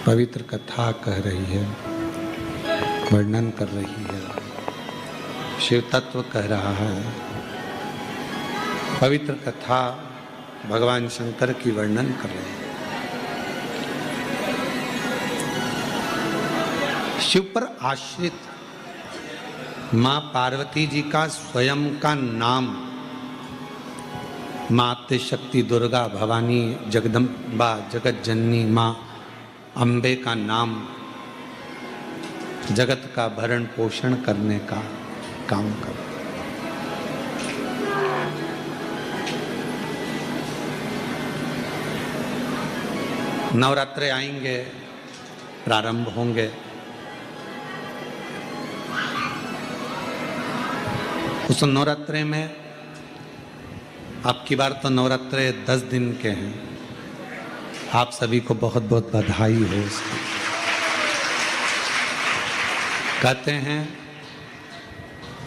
पवित्र कथा कह रही है, वर्णन कर रही है, शिव तत्व कह रहा है। पवित्र कथा भगवान शंकर की वर्णन कर रही है। शिव पर आश्रित माँ पार्वती जी का स्वयं का नाम, माँ आद्य शक्ति दुर्गा भवानी जगदम्बा जगत जननी माँ अम्बे का नाम जगत का भरण पोषण करने का काम कर। नवरात्रे आएंगे, प्रारंभ होंगे। उस नवरात्रे में अब की बार तो नवरात्रे 10 दिन के हैं। आप सभी को बहुत बहुत बधाई हो उसकी। कहते हैं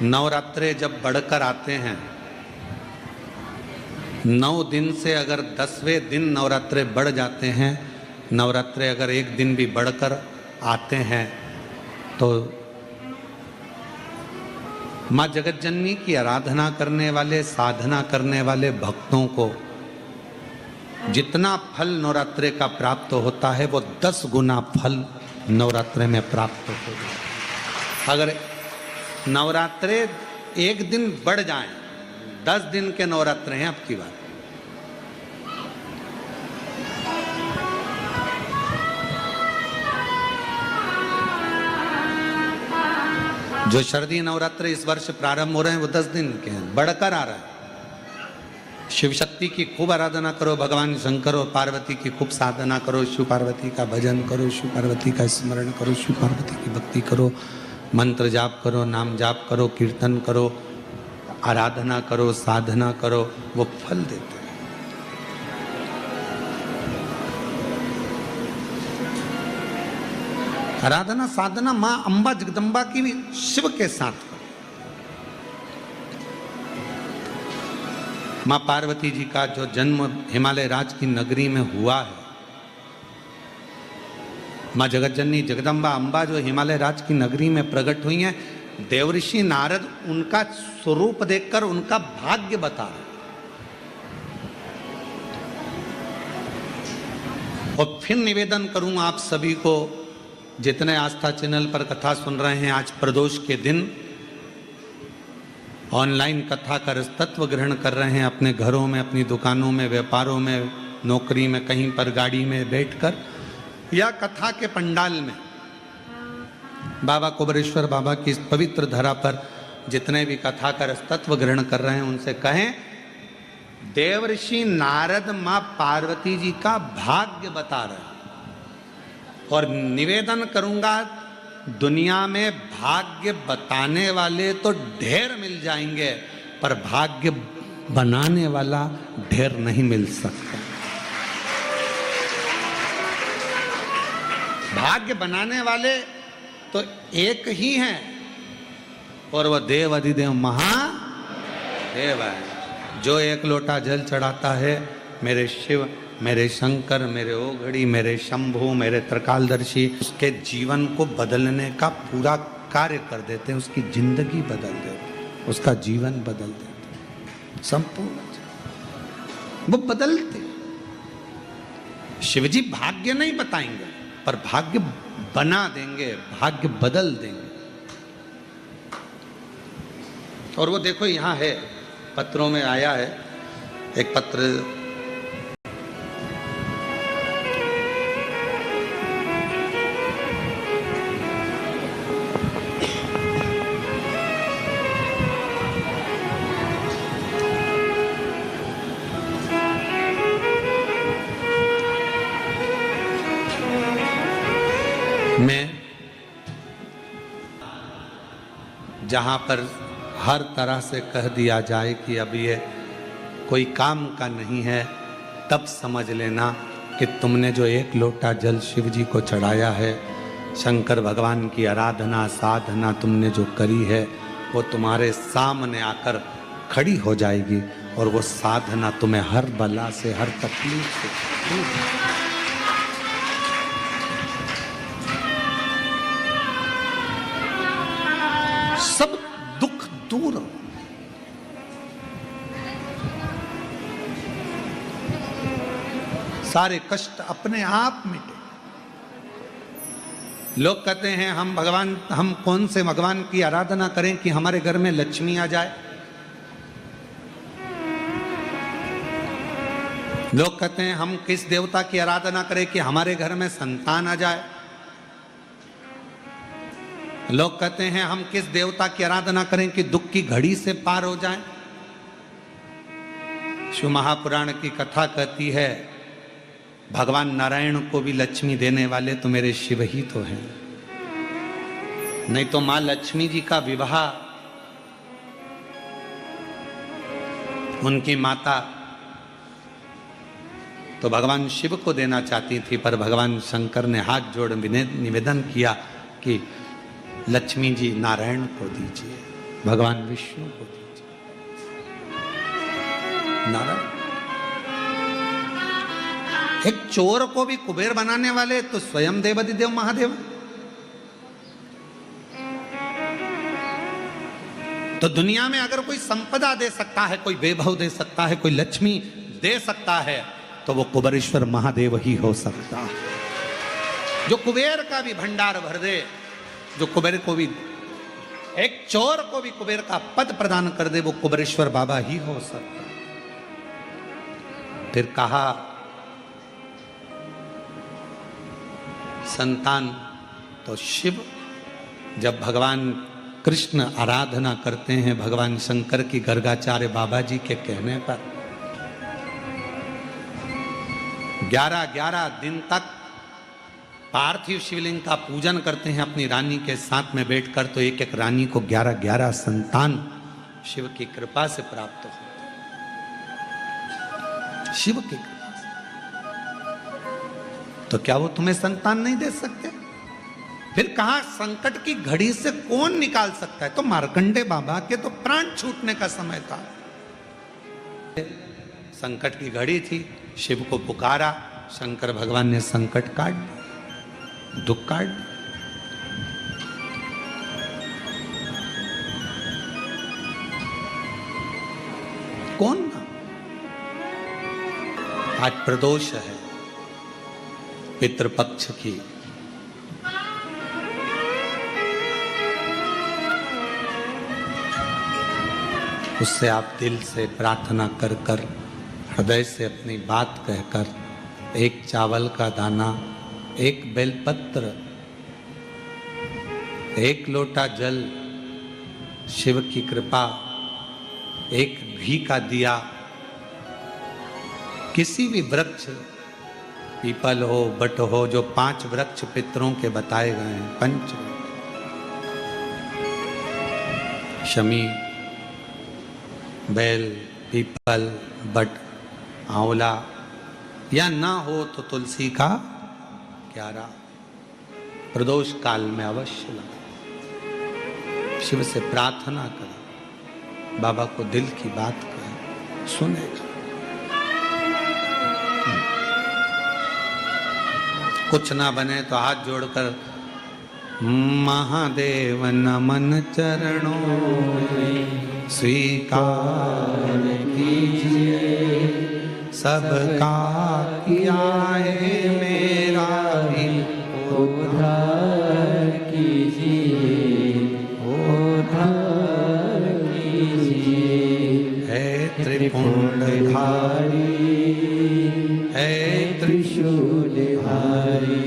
नवरात्रे जब बढ़कर आते हैं, 9 दिन से अगर 10वें दिन नवरात्रे बढ़ जाते हैं, नवरात्रे अगर एक दिन भी बढ़कर आते हैं, तो माँ जगत जननी की आराधना करने वाले, साधना करने वाले भक्तों को जितना फल नवरात्रे का प्राप्त होता है, वो 10 गुना फल नवरात्रे में प्राप्त होगा। अगर नवरात्रे एक दिन बढ़ जाएं, 10 दिन के नवरात्रे हैं अब की बात। जो शरदी नवरात्रे इस वर्ष प्रारंभ हो रहे हैं वो 10 दिन के हैं, बढ़कर आ रहा है। शिव शक्ति की खूब आराधना करो, भगवान शंकर और पार्वती की खूब साधना करो, शिव पार्वती का भजन करो, शिव पार्वती का स्मरण करो, शिव पार्वती की भक्ति करो, मंत्र जाप करो, नाम जाप करो, कीर्तन करो, आराधना करो, साधना करो, वो फल देते हैं। आराधना साधना माँ अम्बा जगदम्बा की भी शिव के साथ करो। माँ पार्वती जी का जो जन्म हिमालय राज की नगरी में हुआ है, माँ जगत जननी जगदम्बा अम्बा जो हिमालय राज की नगरी में प्रकट हुई हैं, देवऋषि नारद उनका स्वरूप देखकर उनका भाग्य बता रहे। और फिर निवेदन करूं आप सभी को, जितने आस्था चैनल पर कथा सुन रहे हैं, आज प्रदोष के दिन ऑनलाइन कथा का तत्व ग्रहण कर रहे हैं, अपने घरों में, अपनी दुकानों में, व्यापारों में, नौकरी में, कहीं पर गाड़ी में बैठकर या कथा के पंडाल में बाबा कुबेरेश्वर बाबा की इस पवित्र धरा पर जितने भी कथा का तत्व ग्रहण कर रहे हैं, उनसे कहें देवऋषि नारद माँ पार्वती जी का भाग्य बता रहे हैं। और निवेदन करूंगा, दुनिया में भाग्य बताने वाले तो ढेर मिल जाएंगे, पर भाग्य बनाने वाला ढेर नहीं मिल सकता। भाग्य बनाने वाले तो एक ही हैं, और वह देव अधिदेव महादेव है। जो एक लोटा जल चढ़ाता है, मेरे शिव, मेरे शंकर, मेरे ओघड़ी, मेरे शंभु, मेरे त्रिकालदर्शी, उसके जीवन को बदलने का पूरा कार्य कर देते हैं। उसकी जिंदगी बदल देते हैं, उसका जीवन बदल देते हैं, संपूर्ण वो बदलते। शिवजी भाग्य नहीं बताएंगे, पर भाग्य बना देंगे, भाग्य बदल देंगे। और वो देखो यहाँ है, पत्रों में आया है एक पत्र, में जहाँ पर हर तरह से कह दिया जाए कि अब ये कोई काम का नहीं है, तब समझ लेना कि तुमने जो एक लोटा जल शिव जी को चढ़ाया है, शंकर भगवान की आराधना साधना तुमने जो करी है, वो तुम्हारे सामने आकर खड़ी हो जाएगी और वो साधना तुम्हें हर बला से, हर तकलीफ से दूर हो। सारे कष्ट अपने आप मिटे। लोग कहते हैं हम कौन से भगवान की आराधना करें कि हमारे घर में लक्ष्मी आ जाए। लोग कहते हैं हम किस देवता की आराधना करें कि हमारे घर में संतान आ जाए। लोग कहते हैं हम किस देवता की आराधना करें कि दुख की घड़ी से पार हो जाए। शिव महापुराण की कथा कहती है भगवान नारायण को भी लक्ष्मी देने वाले तो मेरे शिव ही तो हैं। नहीं तो मां लक्ष्मी जी का विवाह उनकी माता तो भगवान शिव को देना चाहती थी, पर भगवान शंकर ने हाथ जोड़ निवेदन किया कि लक्ष्मी जी नारायण को दीजिए, भगवान विष्णु को दीजिए। नारायण एक चोर को भी कुबेर बनाने वाले तो स्वयं देवाधिदेव महादेव। तो दुनिया में अगर कोई संपदा दे सकता है, कोई वैभव दे सकता है, कोई लक्ष्मी दे सकता है, तो वो कुबेरेश्वर महादेव ही हो सकता है। जो कुबेर का भी भंडार भर दे, जो कुबेर को भी, एक चोर को भी कुबेर का पद प्रदान कर दे, वो कुबेरेश्वर बाबा ही हो सकता है। फिर कहा संतान तो शिव। जब भगवान कृष्ण आराधना करते हैं भगवान शंकर की गर्गाचार्य बाबा जी के कहने पर 11 दिन तक पार्थिव शिवलिंग का पूजन करते हैं अपनी रानी के साथ में बैठकर, तो एक एक रानी को 11 संतान शिव की कृपा से प्राप्त होते। शिव की कृपा से। तो क्या वो तुम्हें संतान नहीं दे सकते? फिर कहा संकट की घड़ी से कौन निकाल सकता है? तो मार्कंडे बाबा के तो प्राण छूटने का समय था। संकट की घड़ी थी, शिव को पुकारा, शंकर भगवान ने संकट काट दिया, दुख काट दिया। कौन ना? आज प्रदोष है पितृपक्ष की। उससे आप दिल से प्रार्थना कर कर, हृदय से अपनी बात कहकर, एक चावल का दाना, एक बेलपत्र, एक लोटा जल, शिव की कृपा, एक घी का दिया, किसी भी वृक्ष, पीपल हो, बट हो, जो 5 वृक्ष पितरों के बताए गए हैं, पंच, शमी, बेल, पीपल, बट, आंवला, या ना हो तो तुलसी का क्यारा प्रदोष काल में अवश्य लगा। शिव से प्रार्थना करें, बाबा को दिल की बात कहें, सुनेगा। कुछ ना बने तो हाथ जोड़कर महादेव नमन चरणों में स्वीकार कीजिए, सबका किया है मेरा भी उद्धार कीजिए, उद्धार कीजिए। है त्रिपुंडधारी, है त्रिशूलधारी,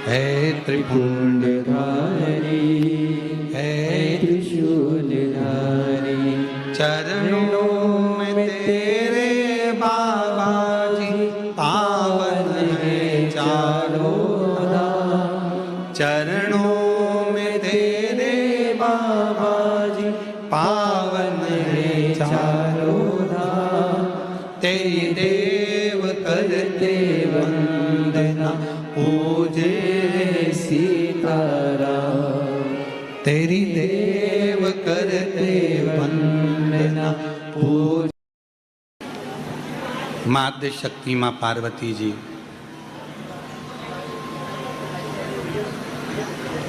है त्रिपुंडधारी, है त्रिशूलधारी। चरणों में तेरे बाबा जी पावन है चारों धाम। चरणों में तेरे बाबा जी पावन है चारों धाम। तेरी देव करते वंदना, पूजे सीताराम। तेरी देव करते वंदना, पूज। माँ आद्य शक्ति माँ पार्वती जी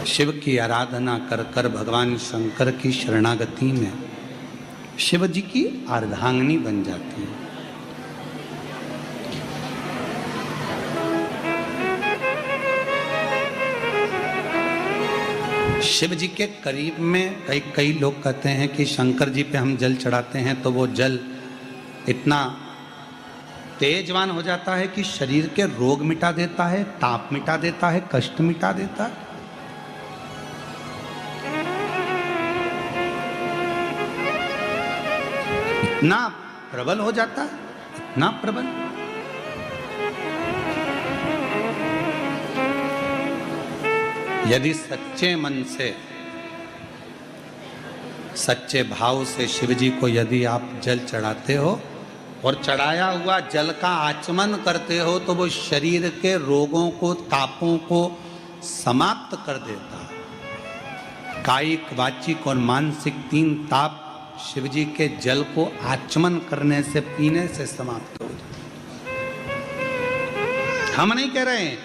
शिव की आराधना कर कर भगवान शंकर की शरणागति में शिव जी की अर्धांगिनी बन जाती है। शिव जी के करीब में कई लोग कहते हैं कि शंकर जी पे हम जल चढ़ाते हैं तो वो जल इतना तेजवान हो जाता है कि शरीर के रोग मिटा देता है, ताप मिटा देता है, कष्ट मिटा देता है। इतना प्रबल हो जाता है, इतना प्रबल। यदि सच्चे मन से, सच्चे भाव से शिव जी को यदि आप जल चढ़ाते हो और चढ़ाया हुआ जल का आचमन करते हो तो वो शरीर के रोगों को, तापों को समाप्त कर देता है। कायिक, वाचिक और मानसिक 3 ताप शिव जी के जल को आचमन करने से, पीने से समाप्त हो जाते। हम नहीं कह रहे हैं,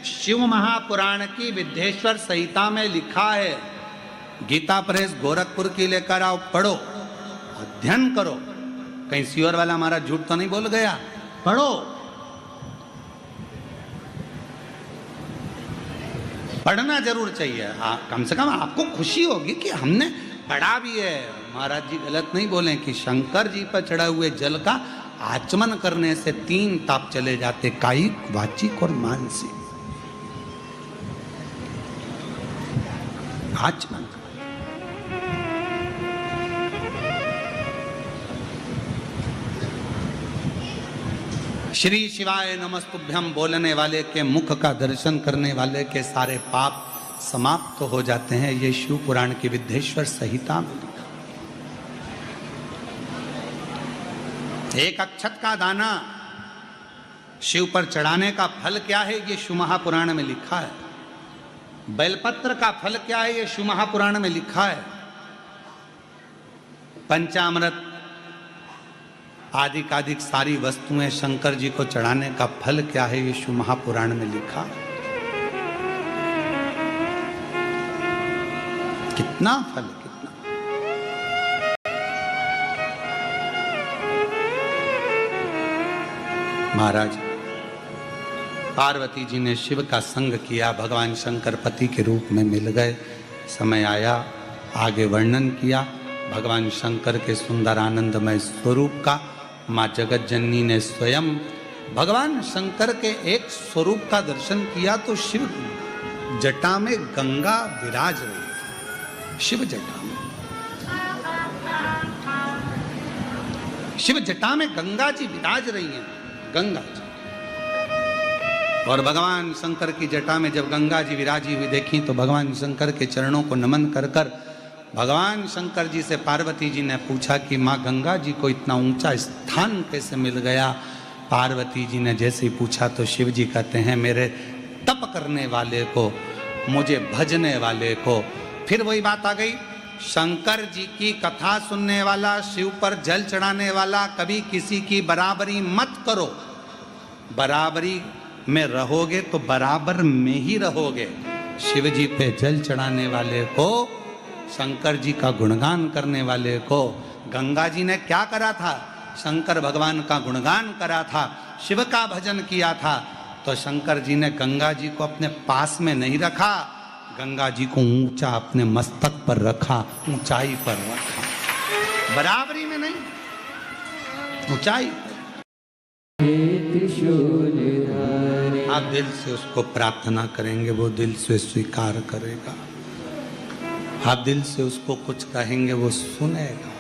शिव महापुराण की विद्येश्वर संहिता में लिखा है। गीता प्रेस गोरखपुर की लेकर आओ, पढ़ो, अध्ययन करो। कहीं सियोर वाला हमारा झूठ तो नहीं बोल गया? पढ़ो, पढ़ना जरूर चाहिए। कम से कम आपको खुशी होगी कि हमने पढ़ा भी है। महाराज जी गलत नहीं बोले कि शंकर जी पर चढ़े हुए जल का आचमन करने से 3 ताप चले जाते, कायिक, वाचिक और मानसिक। आचमन। श्री शिवाय नमस्तुभ्यम बोलने वाले के मुख का दर्शन करने वाले के सारे पाप समाप्त तो हो जाते हैं। ये शिव पुराण की विद्येश्वर संहिता में लिखा। एक अक्षत का दाना शिव पर चढ़ाने का फल क्या है, ये शिव महापुराण में लिखा है। बेलपत्र का फल क्या है, ये शिव महापुराण में लिखा है। पंचामृत आदि सारी वस्तुएं शंकर जी को चढ़ाने का फल क्या है, ये शिव महापुराण में लिखा है। कितना फल, कितना। महाराज पार्वती जी ने शिव का संग किया, भगवान शंकर पति के रूप में मिल गए। समय आया, आगे वर्णन किया भगवान शंकर के सुंदर आनंदमय स्वरूप का। माँ जगत जननी ने स्वयं भगवान शंकर के एक स्वरूप का दर्शन किया तो शिव जटा में गंगा विराज रही। शिव जटा में, शिव जटा में गंगा जी विराज रही हैं, गंगा जी। और भगवान शंकर की जटा में जब गंगा जी विराजी हुई देखी तो भगवान शंकर के चरणों को नमन कर कर भगवान शंकर जी से पार्वती जी ने पूछा कि माँ गंगा जी को इतना ऊंचा स्थान कैसे मिल गया। पार्वती जी ने जैसे ही पूछा तो शिव जी कहते हैं, मेरे तप करने वाले को, मुझे भजने वाले को। फिर वही बात आ गई, शंकर जी की कथा सुनने वाला, शिव पर जल चढ़ाने वाला, कभी किसी की बराबरी मत करो। बराबरी में रहोगे तो बराबर में ही रहोगे। शिव जी पे जल चढ़ाने वाले को, शंकर जी का गुणगान करने वाले को, गंगा जी ने क्या करा था? शंकर भगवान का गुणगान करा था, शिव का भजन किया था। तो शंकर जी ने गंगा जी को अपने पास में नहीं रखा, गंगा जी को ऊंचा अपने मस्तक पर रखा, ऊंचाई पर रखा, बराबरी में नहीं, ऊंचाई पर। आप दिल से उसको प्रार्थना करेंगे, वो दिल से स्वीकार करेगा। आप दिल से उसको कुछ कहेंगे, वो सुनेगा,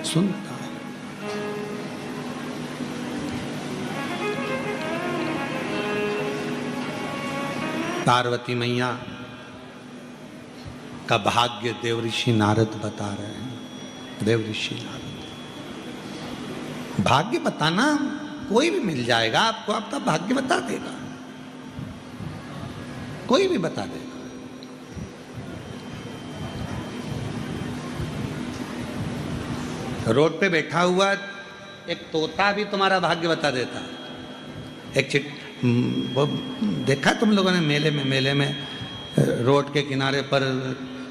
सुनता है। पार्वती मैया का भाग्य देवऋषि नारद बता रहे हैं। देवऋषि नारद, भाग्य बताना कोई भी मिल जाएगा आपको, आपका भाग्य बता देगा, कोई भी बता देगा। रोड पे बैठा हुआ एक तोता भी तुम्हारा भाग्य बता देता है। एक वो देखा तुम लोगों ने मेले में रोड के किनारे पर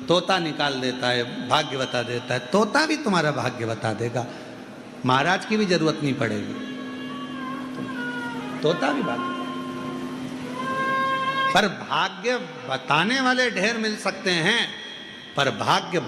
तोता निकाल देता है, भाग्य बता देता है। तोता भी तुम्हारा भाग्य बता देगा, महाराज की भी जरूरत नहीं पड़ेगी, तोता भी भाग्य। पर भाग्य बताने वाले ढेर मिल सकते हैं, पर भाग्य